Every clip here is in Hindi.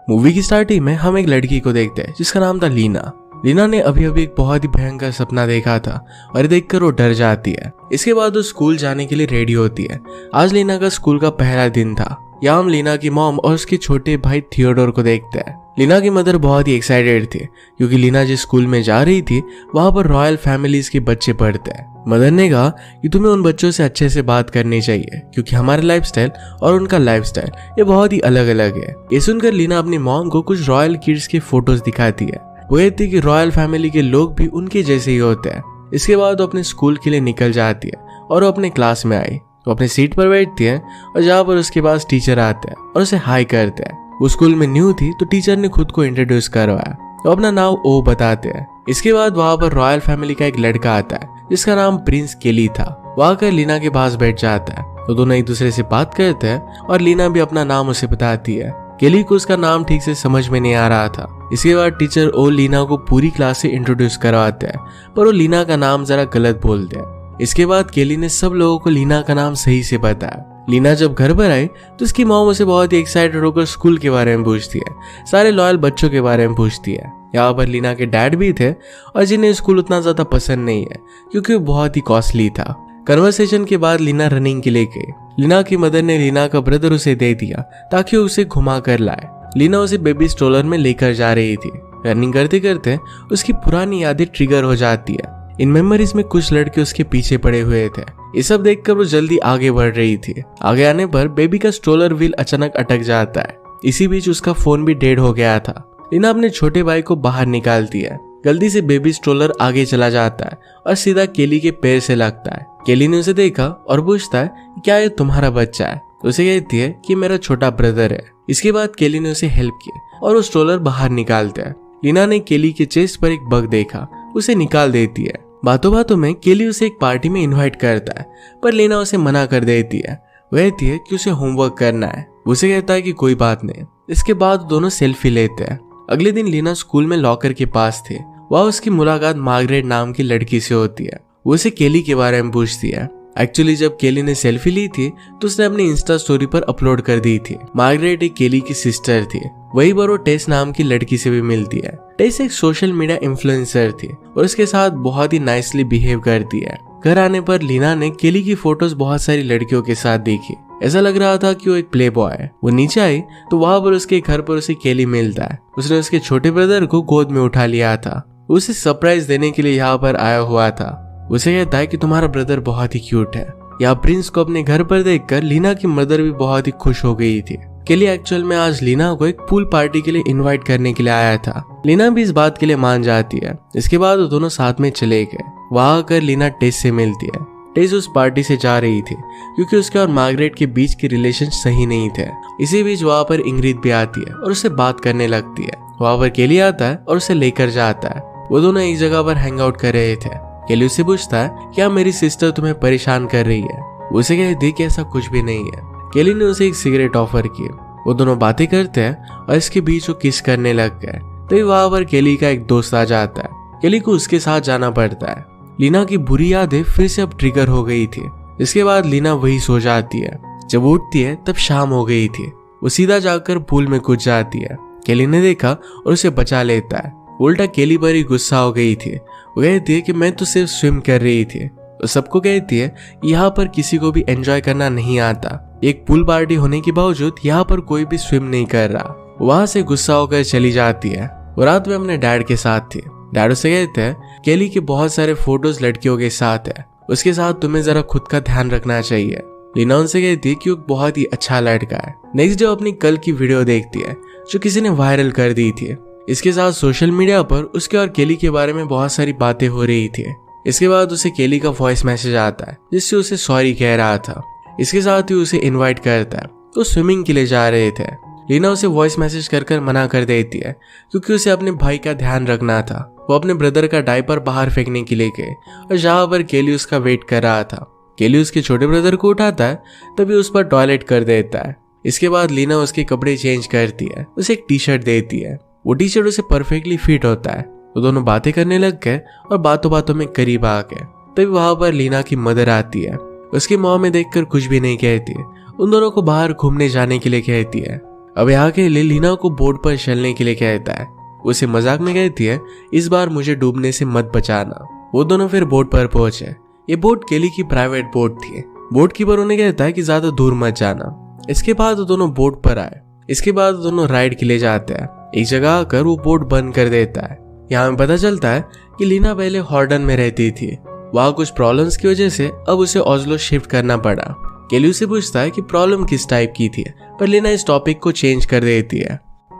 मूवी की स्टार्टिंग में हम एक लड़की को देखते हैं जिसका नाम था लीना। लीना ने अभी अभी एक बहुत ही भयंकर सपना देखा था और देखकर वो डर जाती है। इसके बाद वो स्कूल जाने के लिए रेडी होती है। आज लीना का स्कूल का पहला दिन था। यहाँ हम लीना की मॉम और उसके छोटे भाई थियोडोर को देखते हैं। लीना की मदर बहुत ही एक्साइटेड थी क्योंकि लीना जिस स्कूल में जा रही थी वहां पर रॉयल फैमिलीज के बच्चे पढ़ते हैं। मदर ने कहा कि तुम्हें उन बच्चों से अच्छे से बात करनी चाहिए क्योंकि हमारा लाइफस्टाइल और उनका लाइफस्टाइल ये बहुत ही अलग अलग है। ये सुनकर लीना अपनी मॉम को कुछ रॉयल किड्स के फोटोज दिखाती है। वो कहती है कि रॉयल फैमिली के लोग भी उनके जैसे ही होते हैं। इसके बाद वो अपने स्कूल के लिए निकल जाती है और वो अपने क्लास में आई। वो अपने सीट पर बैठती है और जहाँ पर उसके पास टीचर आते हैं और उसे हाई करते हैं। वो स्कूल में न्यू थी तो टीचर ने खुद को इंट्रोड्यूस करवाया। वो अपना नाम ओ बताते हैं। इसके बाद वहाँ पर रॉयल फैमिली का एक लड़का आता है जिसका नाम प्रिंस केली था। वो आकर लीना के पास बैठ जाता है तो दोनों एक दूसरे से बात करते हैं और लीना भी अपना नाम उसे बताती है। केली को उसका नाम ठीक से समझ में नहीं आ रहा था। इसके बाद टीचर ओ लीना को पूरी क्लास से इंट्रोड्यूस करवाते हैं पर वो लीना का नाम जरा गलत बोलते हैं। इसके बाद केली ने सब लोगों को लीना का नाम सही से बताया। लीना जब घर पर आई तो उसकी मॉम उसे बहुत ही एक्साइटेड होकर स्कूल के बारे में पूछती है, सारे लॉयल बच्चों के बारे में पूछती है। यहाँ पर लीना के डैड भी थे और जिन्हें स्कूल उतना ज्यादा पसंद नहीं है क्योंकि वो बहुत ही कॉस्टली था। कन्वर्सेशन के बाद लीना रनिंग के लिए गई। लीना की मदर ने लीना का ब्रदर उसे दे दिया ताकि वो उसे घुमा कर लाए। लीना उसे बेबी स्ट्रोलर में लेकर जा रही थी। रनिंग करते करते उसकी पुरानी यादें ट्रिगर हो जाती है। इन मेमोरीज में कुछ लड़के उसके पीछे पड़े हुए थे। ये सब देखकर वो जल्दी आगे बढ़ रही थी। आगे आने पर बेबी का स्ट्रोलर व्हील अचानक अटक जाता है। इसी बीच उसका फोन भी डेड हो गया था। लीना अपने छोटे भाई को बाहर निकालती है। गलती से बेबी स्ट्रोलर आगे चला जाता है और सीधा केली के पैर से लगता है। केली ने उसे देखा और पूछता है क्या ये तुम्हारा बच्चा है? उसे कहती है कि मेरा छोटा ब्रदर है। इसके बाद केली ने उसे हेल्प किया और वो स्ट्रोलर बाहर निकालता है। लीना ने केली के चेस्ट पर एक बग देखा, उसे निकाल देती है। बातों बातों में केली उसे एक पार्टी में इनवाइट करता है पर लीना उसे मना कर देती है। वह कहती है कि उसे होमवर्क करना है। उसे कहता है कि कोई बात नहीं। इसके बाद दोनों सेल्फी लेते हैं। अगले दिन लीना स्कूल में लॉकर के पास थे। वह उसकी मुलाकात मार्गरेट नाम की लड़की से होती है। वो उसे केली के बारे में पूछती है। एक्चुअली जब केली ने सेल्फी ली थी तो उसने अपनी इंस्टा स्टोरी पर अपलोड कर दी थी। मार्गरेट एक केली की सिस्टर थी। वही पर वो टेस नाम की लड़की से भी मिलती है। टेस एक सोशल मीडिया इन्फ्लुएंसर थी और उसके साथ बहुत ही नाइसली बिहेव करती है। घर आने पर लीना ने केली की फोटोज बहुत सारी लड़कियों के साथ देखी। ऐसा लग रहा था कि वो एक प्ले बॉय है। वो नीचे आई तो वहां पर उसके घर पर उसे केली मिलता है। उसने उसके छोटे ब्रदर को गोद में उठा लिया था। उसे सरप्राइज देने के लिए यहाँ पर आया हुआ था। उसे कहता है कि तुम्हारा ब्रदर बहुत ही क्यूट है। यहाँ प्रिंस को अपने घर पर देखकर लीना की मदर भी बहुत ही खुश हो गई थी। केली एक्चुअल में आज लीना को एक पूल पार्टी के लिए इनवाइट करने के लिए आया था। लीना भी इस बात के लिए मान जाती है। इसके बाद वो दोनों साथ में चले गए। वहां आकर लीना टेस से मिलती है। टेस उस पार्टी से जा रही थी क्योंकि उसके और मार्गरेट के बीच के रिलेशन सही नहीं थे। इसी बीच वहां पर इंग्रिड भी आती है और उससे बात करने लगती है। वहां पर केली आता है और उसे लेकर जाता है। वो दोनों एक जगह पर हैंग आउट कर रहे थे। केली उससे पूछता है क्या मेरी सिस्टर तुम्हें परेशान कर रही है? उसे कहती है कि ऐसा कुछ भी नहीं है। केली ने उसे एक सिगरेट ऑफर की। वो दोनों बातें करते हैं और इसके बीच वो किस करने लग गए। तभी वहां पर केली का एक दोस्त आ जाता है। केली को उसके साथ जाना पड़ता है। लीना की बुरी यादें फिर से अब ट्रिगर हो गई थी। इसके बाद लीना वही सो जाती है। जब उठती है तब शाम हो गई थी। वो सीधा जाकर पूल में कूद जाती है। केली ने देखा और उसे बचा लेता है। उल्टा केली पर ही गुस्सा हो गई थी। वो कहती है कि मैं तो सिर्फ स्विम कर रही थी। वो सबको कहती है यहाँ पर किसी को भी एंजॉय करना नहीं आता। एक पूल पार्टी होने के बावजूद यहाँ पर कोई भी स्विम नहीं कर रहा। वहां से गुस्सा होकर चली जाती है। वो रात में अपने डैड के साथ थी। डैड उसे कहते हैं केली के बहुत सारे फोटोज लड़कियों के साथ है, उसके साथ तुम्हें जरा खुद का ध्यान रखना चाहिए। लीना उनसे कहती है कि वो बहुत ही अच्छा लड़का है। नेक्स्ट डे अपनी कल की वीडियो देखती है जो किसी ने वायरल कर दी थी। इसके साथ सोशल मीडिया पर उसके और केली के बारे में बहुत सारी बातें हो रही थी। इसके बाद उसे केली का वॉइस मैसेज आता है जिससे उसे सॉरी कह रहा था। इसके साथ ही उसे इनवाइट करता है। तो स्विमिंग के लिए जा रहे थे। लीना उसे वॉइस मैसेज कर मना कर देती है क्योंकि उसे अपने भाई का ध्यान रखना था। वो अपने ब्रदर का डायपर बाहर फेंकने के लिए गए और जहाँ पर केली उसका वेट कर रहा था। केली उसके छोटे ब्रदर को उठाता है तभी उस पर टॉयलेट कर देता है। इसके बाद लीना उसके कपड़े चेंज करती है, उसे एक टी शर्ट देती है। वो टी शर्ट उसे परफेक्टली फिट होता है। वो दोनों बातें करने लग गए और बातों बातों में करीब आ गए। तभी वहां पर लीना की मदर आती है। उसकी मॉम में देखकर कुछ भी नहीं कहती। उन दोनों को बाहर घूमने जाने के लिए कहती है। अब यहाँ के लिए लीना को बोट पर चलने के लिए कहता है। उसे मजाक में कहती है, इस बार मुझे डूबने से मत बचाना। वो दोनों फिर बोट पर पहुंचे। ये बोट केली की प्राइवेट बोट थी। बोट कीपर उन्हें कहता है कि ज्यादा दूर मत जाना। इसके बाद वो दोनों बोट पर आए। इसके बाद वो दोनों राइड के लिए जाते हैं। एक जगह आकर वो बोट बंद कर देता है। यहाँ में पता चलता है कि लीना पहले हॉर्डन में रहती थी। वहाँ कुछ प्रॉब्लम्स की वजह से अब उसे ओस्लो शिफ्ट करना पड़ा। केली उससे पूछता है कि प्रॉब्लम किस टाइप की थी, पर लीना इस टॉपिक को चेंज कर देती है।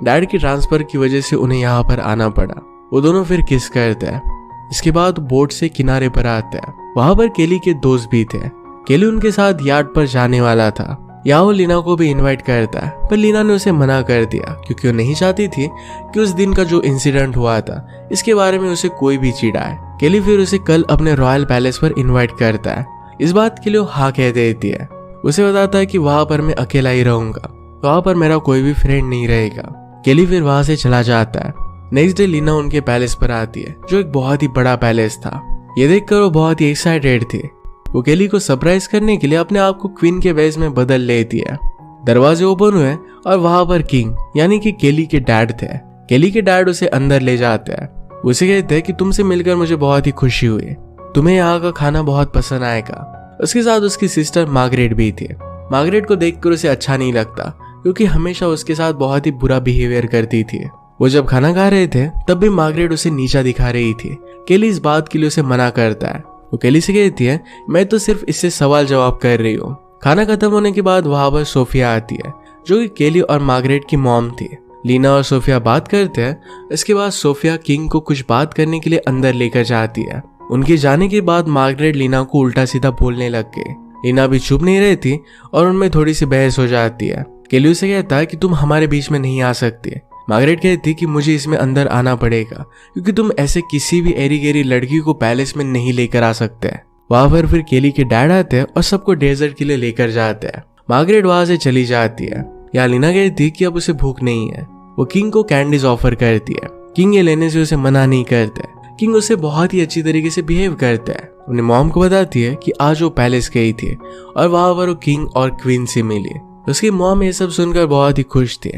डैड की ट्रांसफर की वजह से उन्हें यहाँ पर आना पड़ा। वो दोनों फिर किस करते हैं। इसके बाद बोट से किनारे पर आते हैं। वहां पर केली के दोस्त भी थे। केली उनके साथ यार्ड पर जाने वाला था। यहाँ वो लीना को भी इनवाइट करता है, पर लीना ने उसे मना कर दिया क्योंकि वो नहीं चाहती थी कि उस दिन का जो इंसिडेंट हुआ था इसके बारे में उसे कोई भी चिढ़ाए। केली फिर उसे कल अपने रॉयल पैलेस पर इनवाइट करता है। इस बात के लिए वो हाँ कह देती है। उसे बताता है कि वहां पर मैं अकेला ही रहूंगा, वहां पर मेरा कोई भी फ्रेंड नहीं रहेगा। केली फिर वहां से चला जाता है। नेक्स्ट डे लीना उनके पैलेस पर आती है, जो एक बहुत ही बड़ा पैलेस था। ये देखकर वो बहुत ही एक्साइटेड थी। वो केली को सरप्राइज करने के लिए अपने आप को क्वीन के वेश में बदल लेती है। दरवाजे ओपन हुए और वहां पर किंग यानी कि केली के डैड थे। केली के डैड उसे अंदर ले जाते हैं। उसे कहते हैं कि तुमसे मिलकर मुझे बहुत ही खुशी हुई, तुम्हें यहाँ का खाना बहुत पसंद आएगा। उसके साथ उसकी सिस्टर मार्गरेट भी थी। मार्गरेट को देखकर उसे अच्छा नहीं लगता क्योंकि हमेशा उसके साथ बहुत ही बुरा बिहेवियर करती थी। वो जब खाना खा रहे थे तब भी मार्गरेट उसे नीचा दिखा रही थी। केली इस बात के लिए उसे मना करता है। वो केली से कहती है, मैं तो सिर्फ इससे सवाल जवाब कर रही हूँ। खाना खत्म होने के बाद वहां पर सोफिया आती है, जो कि केली और मार्गरेट की मॉम थी। लीना और सोफिया बात करते हैं। इसके बाद सोफिया किंग को कुछ बात करने के लिए अंदर लेकर जाती है। उनके जाने के बाद मार्गरेट लीना को उल्टा सीधा बोलने लग गई। लीना भी चुप नहीं रहती और उनमें थोड़ी सी बहस हो जाती है। केली उसे कहता है कि तुम हमारे बीच में नहीं आ सकती। मार्गरेट कहती कि मुझे इसमें अंदर आना पड़ेगा क्योंकि तुम ऐसे किसी भी एरी गेरी लड़की को पैलेस में नहीं लेकर आ सकते। वहां पर फिर केली के डैड आते हैं और सबको डेजर्ट के लिए लेकर जाते हैं। मार्गरेट वहां से चली जाती है। यहाँ लीना कहती कि अब उसे भूख नहीं है। वो किंग को कैंडीज ऑफर करती है। किंग ये लेने से उसे मना नहीं करते। किंग उसे बहुत ही अच्छी तरीके से बिहेव करता है। अपनी मॉम को बताती है कि आज वो पैलेस गई थी और वहां पर वो किंग और क्वीन से मिली। उसकी मॉम ये सब सुनकर बहुत ही खुश थी।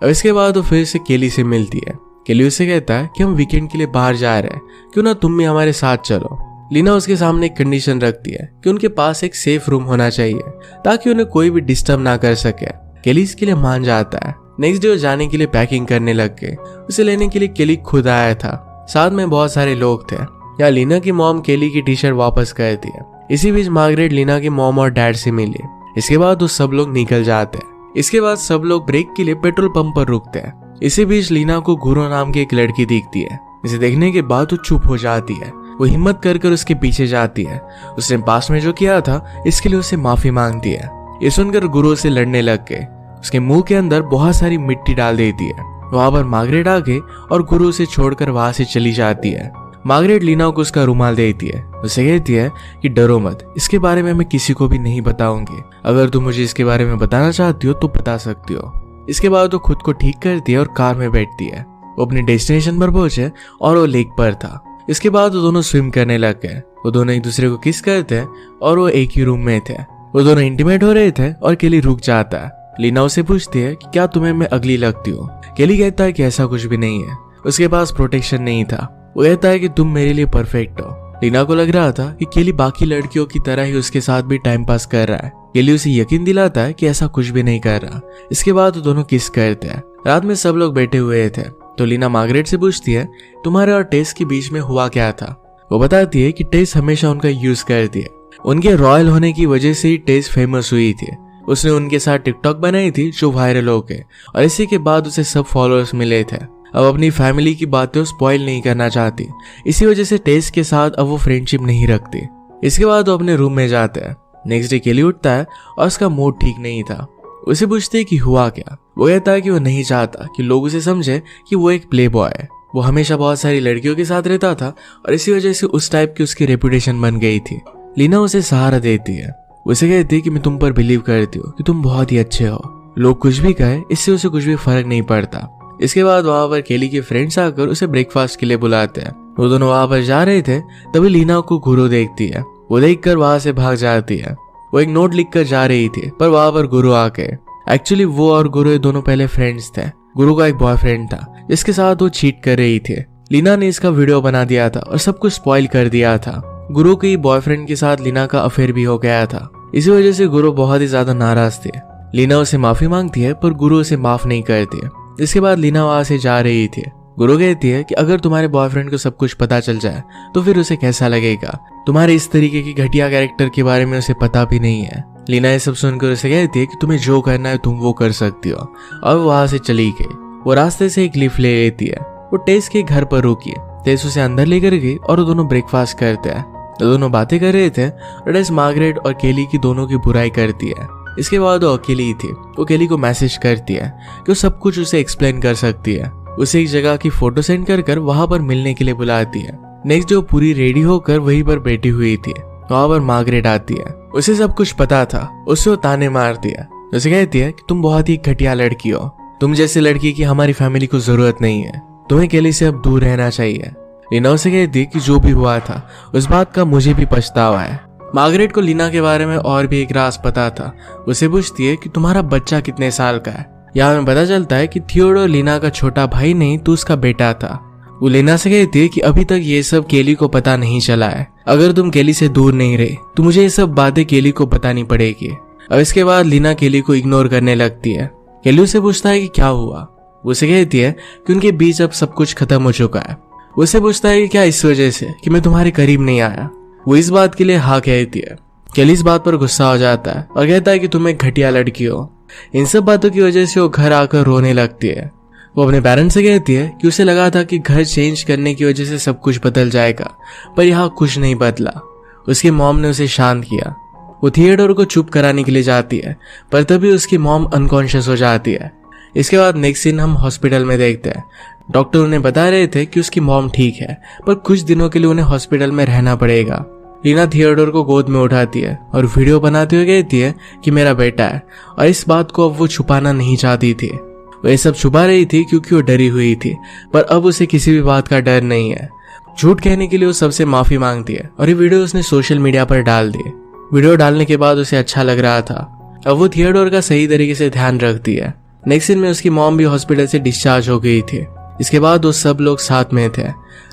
अब इसके बाद वो फिर से केली से मिलती है। केली उससे कहता है कि हम वीकेंड के लिए बाहर जा रहे हैं, क्यों ना तुम भी हमारे साथ चलो। लीना उसके सामने एक कंडीशन रखती है कि उनके पास एक सेफ रूम होना चाहिए ताकि उन्हें कोई भी डिस्टर्ब ना कर सके। केली इसके लिए मान जाता है। नेक्स्ट डे वो जाने के लिए पैकिंग करने लग गए। उसे लेने के लिए केली खुद आया था। साथ में बहुत सारे लोग थे। यहाँ लीना की मॉम केली की टी शर्ट वापस करती है। इसी बीच मार्गरेट लीना की मॉम और डैड से मिली। इसके बाद वो सब लोग निकल जाते हैं। इसके बाद सब लोग ब्रेक के लिए पेट्रोल पंप पर रुकते हैं। इसी बीच लीना को गुरु नाम की एक लड़की दिखती है। इसे देखने के बाद वो चुप हो जाती है। वो हिम्मत कर उसके पीछे जाती है। उसने पास में जो किया था इसके लिए उसे माफी मांगती है। ये सुनकर गुरु से लड़ने लग गए। उसके मुंह के अंदर बहुत सारी मिट्टी डाल देती है। वहां पर मार्गरेट आ गई और गुरु उसे छोड़कर वहां से चली जाती है। मार्गरेट लीना को उसका रुमाल देती है। उसे कहती है कि डरो मत, इसके बारे में मैं किसी को भी नहीं बताऊंगी। अगर तुम मुझे इसके बारे में बताना चाहती हो तो बता सकती हो। इसके बाद वो खुद को ठीक करती है और कार में बैठती है। वो अपने डेस्टिनेशन पर पहुंचे और वो लेक पर था। इसके बाद वो दोनों स्विम करने लग गए। वो दोनों एक दूसरे को किस करते हैं और वो एक ही रूम में थे। वो दोनों इंटीमेट हो रहे थे और केली रुक जाता है। लीना उसे पूछती है कि क्या तुम्हें मैं अगली लगती हूँ। केली कहता है कि ऐसा कुछ भी नहीं है, उसके पास प्रोटेक्शन नहीं था। वो कहता है कि तुम मेरे लिए परफेक्ट हो। लीना को लग रहा था कि केली बाकी लड़कियों की तरह ही उसके साथ भी टाइम पास कर रहा है। केली उसे यकीन दिलाता है कि ऐसा कुछ भी नहीं कर रहा। इसके बाद वो दोनों किस करते हैं। रात में सब लोग बैठे हुए थे तो लीना मार्गरेट से पूछती है, तुम्हारे और टेस के बीच में हुआ क्या था। वो बताती है कि टेस हमेशा उनका यूज करती है। उनके रॉयल होने की वजह से ही टेस फेमस हुई थी। उसने उनके साथ टिकटॉक बनाई थी जो वायरल हो गए और इसी के बाद उसे सब फॉलोअर्स मिले थे। अब अपनी फैमिली की बातें स्पॉइल नहीं करना चाहती, इसी वजह से टेस के साथ अब वो फ्रेंडशिप नहीं रखती। इसके बाद वो अपने रूम में जाते हैं। नेक्स्ट डे केली उठता है और उसका मूड ठीक नहीं था। उसे पूछते हैं कि हुआ क्या। वो कहता है कि वो नहीं चाहता कि लोग उसे समझे कि वो एक प्ले बॉय है। वो हमेशा बहुत सारी लड़कियों के साथ रहता था और इसी वजह से उस टाइप की उसकी रेपुटेशन बन गई थी। लीना उसे सहारा देती है। उसे कहती है कि मैं तुम पर बिलीव करती हूँ कि तुम बहुत ही अच्छे हो। लोग कुछ भी कहे इससे उसे कुछ भी फर्क नहीं पड़ता। इसके बाद वहां पर केली के फ्रेंड्स आकर उसे ब्रेकफास्ट के लिए बुलाते हैं। वो दोनों वहां पर जा रहे थे तभी लीना को गुरु देखती है। वो देखकर वहां से भाग जाती है। वो एक नोट लिखकर जा रही थी पर वहां पर गुरु आ गए। एक्चुअली वो और गुरु दोनों पहले फ्रेंड्स थे। गुरु का एक बॉयफ्रेंड था जिसके साथ वो चीट कर रही थी। लीना ने इसका वीडियो बना दिया था और सब कुछ स्पॉइल कर दिया था। गुरु के बॉयफ्रेंड के साथ लीना का अफेयर भी हो गया था। इसी वजह से गुरु बहुत ही ज्यादा नाराज थे। लीना उसे माफी मांगती है पर गुरु उसे माफ नहीं करती। इसके बाद लीना वहां से जा रही थी। गुरु कहती है कि अगर तुम्हारे बॉयफ्रेंड को सब कुछ पता चल जाए तो फिर उसे कैसा लगेगा। तुम्हारे इस तरीके की घटिया कैरेक्टर के बारे में उसे पता भी नहीं है। लीना ये सब सुनकर उसे कहती है कि तुम्हें जो करना है तुम वो कर सकती हो, और वहां से चली गई। वो रास्ते से एक लिफ्ट ले लेती है। वो टेस के घर पर रुकी। टेस उसे अंदर लेकर गई और वो दोनों ब्रेकफास्ट करते हैं। दोनों बातें कर रहे थे और टेस मार्गरेट और केली की दोनों की बुराई करती है। इसके बाद वो अकेली ही थी। वो केली को मैसेज करती है कि वो सब कुछ उसे एक्सप्लेन कर सकती है। उसे एक जगह की फोटो सेंड कर वहां पर मिलने के लिए बुलाती है। नेक्स्ट डे पूरी रेडी होकर वहीं पर बैठी हुई थी। वहां पर मार्गरेट आती है। उसे सब कुछ पता था। उसे वो ताने मारती है। उसे कहती है कि तुम बहुत ही घटिया लड़की हो। तुम जैसी लड़की की हमारी फैमिली को जरूरत नहीं है। तुम्हें केली से अब दूर रहना चाहिए। लीना उसे कहती है कि जो भी हुआ था उस बात का मुझे भी पछतावा है। मार्गरेट को लीना के बारे में और भी एक राज पता था। उसे पूछती है कि तुम्हारा बच्चा कितने साल का है। यहाँ में पता चलता है कि थियोडोर लीना का छोटा भाई नहीं तो उसका बेटा था। वो लीना से कहती है कि अभी तक ये सब केली को पता नहीं चला है। अगर तुम केली से दूर नहीं रहे तो मुझे ये सब बातें केली को बतानी पड़ेगी। अब इसके बाद लीना केली को इग्नोर करने लगती है। केली उसे पूछता है कि क्या हुआ। वो उसे कहती है कि उनके बीच अब सब कुछ खत्म हो चुका है। वो उसे पूछता है कि क्या इस वजह से कि मैं तुम्हारे करीब नहीं आया। वो इस बात के लिए हाँ कहती है। केली इस बात पर गुस्सा हो जाता है और कहता है कि तुम एक घटिया लड़की हो। इन सब बातों की वजह से वो घर आकर रोने लगती है। वो अपने पेरेंट्स से कहती है कि उसे लगा था कि घर चेंज करने की वजह से सब कुछ बदल जाएगा, पर यहाँ कुछ नहीं बदला। उसकी मॉम ने उसे शांत किया। वो थिएटर को चुप कराने के लिए जाती है, पर तभी उसकी मॉम अनकॉन्शियस हो जाती है। इसके बाद नेक्स्ट सीन हम हॉस्पिटल में देखते हैं। डॉक्टर उन्हें बता रहे थे कि उसकी मॉम ठीक है, पर कुछ दिनों के लिए उन्हें हॉस्पिटल में रहना पड़ेगा। लीना थिएडोर को गोद में उठाती है और वीडियो बनाते हुए कहती है कि मेरा बेटा है, और इस बात को अब वो छुपाना नहीं चाहती थी। वो ये सब छुपा रही थी क्योंकि वो डरी हुई थी, पर अब उसे किसी भी बात का डर नहीं है। झूठ कहने के लिए वो सबसे माफी मांगती है और ये वीडियो उसने सोशल मीडिया पर डाल दी। वीडियो डालने के बाद उसे अच्छा लग रहा था। अब वो थिएडोर का सही तरीके से ध्यान रखती है। नेक्स्ट सीन में उसकी मॉम भी हॉस्पिटल से डिस्चार्ज हो गई थी। इसके बाद वो सब लोग साथ में थे।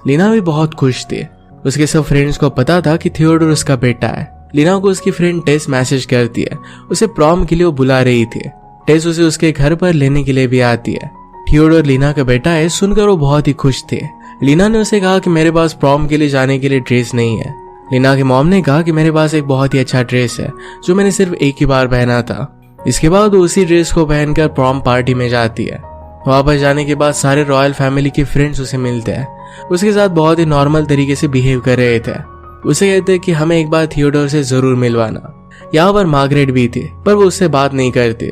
लीना भी बहुत खुश थी। उसके सब फ्रेंड्स को पता था कि थियोडोर उसका बेटा है। लीना को उसकी फ्रेंड टेस मैसेज करती है। उसे प्रॉम के लिए वो बुला रही थी। टेस उसे उसके घर पर लेने के लिए भी आती है। थियोडोर लीना का बेटा है सुनकर वो बहुत ही खुश थे। लीना ने उसे कहा कि मेरे पास प्रॉम के लिए जाने के लिए ड्रेस नहीं है। लीना के मॉम ने कहा कि मेरे पास एक बहुत ही अच्छा ड्रेस है जो मैंने सिर्फ एक ही बार पहना था। इसके बाद वो उसी ड्रेस को पहनकर प्रॉम पार्टी में जाती है। वापस जाने के बाद सारे रॉयल फैमिली के फ्रेंड्स उसे मिलते हैं। उसके साथ बहुत ही नॉर्मल तरीके से बिहेव कर रहे थे। उसे कहते हैं कि हमें एक बार थियोडोर से जरूर मिलवाना। यहाँ पर मार्गरेट भी थी, पर वो उससे बात नहीं करती।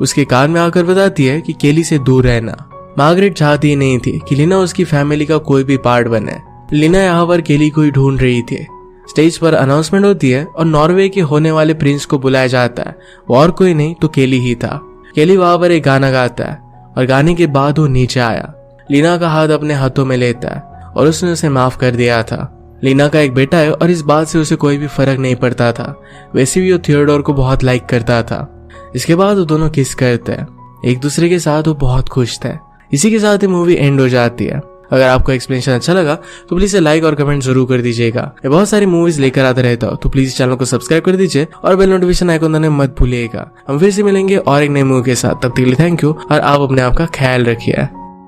उसके कान में आकर बताती है कि केली से दूर रहना। मार्गरेट चाहती ही नहीं थी कि लीना उसकी फैमिली का कोई भी पार्ट बने। लीना यहाँ पर केली को ही ढूंढ रही थी। स्टेज पर अनाउंसमेंट होती है और नॉर्वे के होने वाले प्रिंस को बुलाया जाता है। वो और कोई नहीं तो केली ही था। केली वहां पर एक गाना गाता है और गाने के बाद वो नीचे आया। लीना का हाथ अपने हाथों में लेता है और उसने उसे माफ कर दिया था। लीना का एक बेटा है और इस बात से उसे कोई भी फर्क नहीं पड़ता था। वैसे भी वो थियोडोर को बहुत लाइक करता था। इसके बाद वो दोनों किस करते हैं एक दूसरे के साथ। वो बहुत खुश थे। इसी के साथ ही मूवी एंड हो जाती है। अगर आपको एक्सप्लेनेशन अच्छा लगा तो प्लीज लाइक और कमेंट जरूर कर दीजिएगा। मैं बहुत सारी मूवीज लेकर आता रहता हूँ, तो प्लीज चैनल को सब्सक्राइब कर दीजिए और बेल नोटिफिकेशन आइकन दबाना मत भूलिएगा। हम फिर से मिलेंगे और एक नई मूवी के साथ। तब तक के लिए थैंक यू और आप अपने आप का ख्याल रखिए।